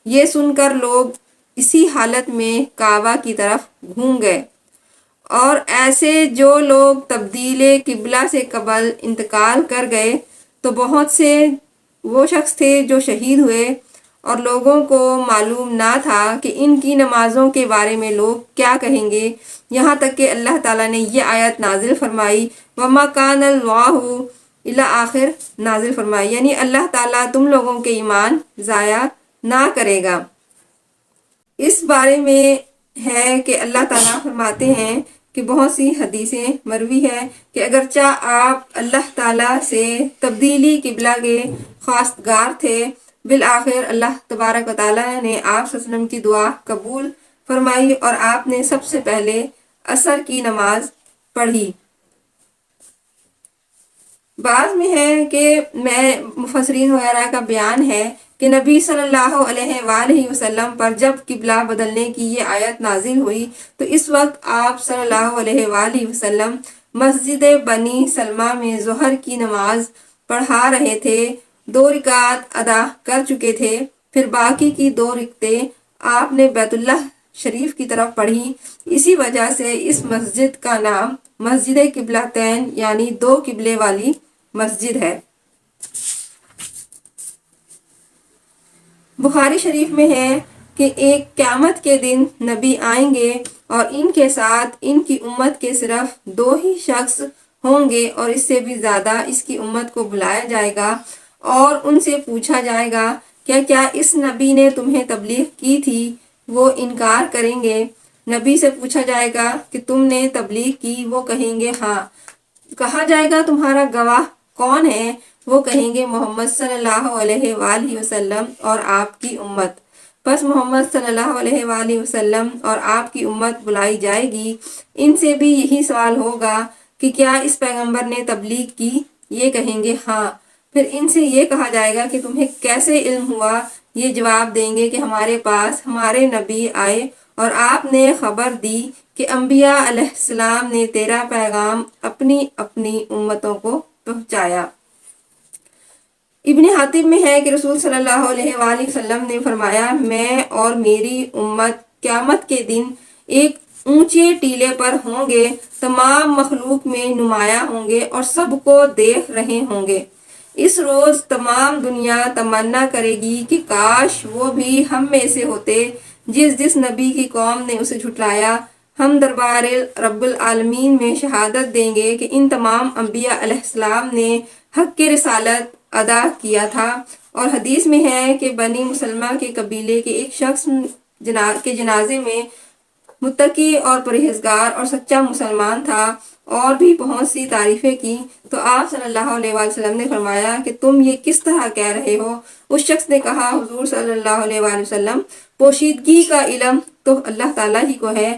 یہ سن کر لوگ اسی حالت میں کعبہ کی طرف گھوم گئے، اور ایسے جو لوگ تبدیل قبلہ سے قبل انتقال کر گئے تو بہت سے وہ شخص تھے جو شہید ہوئے، اور لوگوں کو معلوم نہ تھا کہ ان کی نمازوں کے بارے میں لوگ کیا کہیں گے، یہاں تک کہ اللہ تعالیٰ نے یہ آیت نازل فرمائی وَمَا كَانَ اللَّهُ الی آخر نازل فرمائی، یعنی اللہ تعالیٰ تم لوگوں کے ایمان ضائع نہ کرے گا۔ اس بارے میں ہے کہ اللہ تعالیٰ فرماتے ہیں کہ بہت سی حدیثیں مروی ہے کہ اگرچہ آپ اللہ تعالیٰ سے تبدیلی قبلہ کے خواستگار تھے، بالآخر اللہ تبارک و تعالیٰ نے آپ صلی اللہ علیہ وسلم کی دعا قبول فرمائی اور آپ نے سب سے پہلے عصر کی نماز پڑھی۔ بعض میں ہے کہ مفسرین وغیرہ کا بیان ہے کہ نبی صلی اللہ علیہ وآلہ وسلم پر جب قبلہ بدلنے کی یہ آیت نازل ہوئی تو اس وقت آپ صلی اللہ علیہ وآلہ وسلم مسجد بنی سلمہ میں ظہر کی نماز پڑھا رہے تھے، 2 رکعت ادا کر چکے تھے، پھر باقی کی 2 رکعتیں آپ نے بیت اللہ شریف کی طرف پڑھی۔ اسی وجہ سے اس مسجد کا نام مسجد قبلتین یعنی 2 قبلے والی مسجد ہے۔ بخاری شریف میں ہے کہ ایک قیامت کے دن نبی آئیں گے اور ان کے ساتھ ان کی امت کے صرف 2 ہی شخص ہوں گے، اور اس سے بھی زیادہ اس کی امت کو بلایا جائے گا اور ان سے پوچھا جائے گا کیا اس نبی نے تمہیں تبلیغ کی تھی؟ وہ انکار کریں گے۔ نبی سے پوچھا جائے گا کہ تم نے تبلیغ کی؟ وہ کہیں گے ہاں۔ کہا جائے گا تمہارا گواہ کون ہے؟ وہ کہیں گے محمد صلی اللہ علیہ وآلہ وسلم اور آپ کی امت۔ پس محمد صلی اللہ علیہ وآلہ وسلم اور آپ کی امت بلائی جائے گی، ان سے بھی یہی سوال ہوگا کہ کیا اس پیغمبر نے تبلیغ کی؟ یہ کہیں گے ہاں۔ پھر ان سے یہ کہا جائے گا کہ تمہیں کیسے علم ہوا؟ یہ جواب دیں گے کہ ہمارے پاس ہمارے نبی آئے اور آپ نے خبر دی کہ انبیاء علیہ السلام نے تیرا پیغام اپنی اپنی امتوں کو پہنچایا۔ ابن حاتم میں ہے کہ رسول صلی اللہ علیہ وآلہ وسلم نے فرمایا میں اور میری امت قیامت کے دن ایک اونچے ٹیلے پر ہوں گے، تمام مخلوق میں نمایاں ہوں گے اور سب کو دیکھ رہے ہوں گے۔ اس روز تمام دنیا تمنا کرے گی کہ کاش وہ بھی ہم میں سے ہوتے جس نبی کی قوم نے اسے جھٹلایا۔ ہم دربار رب العالمین میں شہادت دیں گے کہ ان تمام انبیاء علیہ السلام نے حق کی رسالت ادا کیا تھا۔ اور حدیث میں ہے کہ بنی مسلمہ کے قبیلے کے ایک شخص کے جنازے میں متقی اور پرہیزگار اور سچا مسلمان تھا، اور بھی بہت سی تعریفیں کی تو آپ صلی اللہ علیہ وآلہ وسلم نے فرمایا کہ تم یہ کس طرح کہہ رہے ہو؟ اس شخص نے کہا حضور صلی اللہ علیہ وآلہ وسلم پوشیدگی کا علم تو اللہ تعالیٰ ہی کو ہے،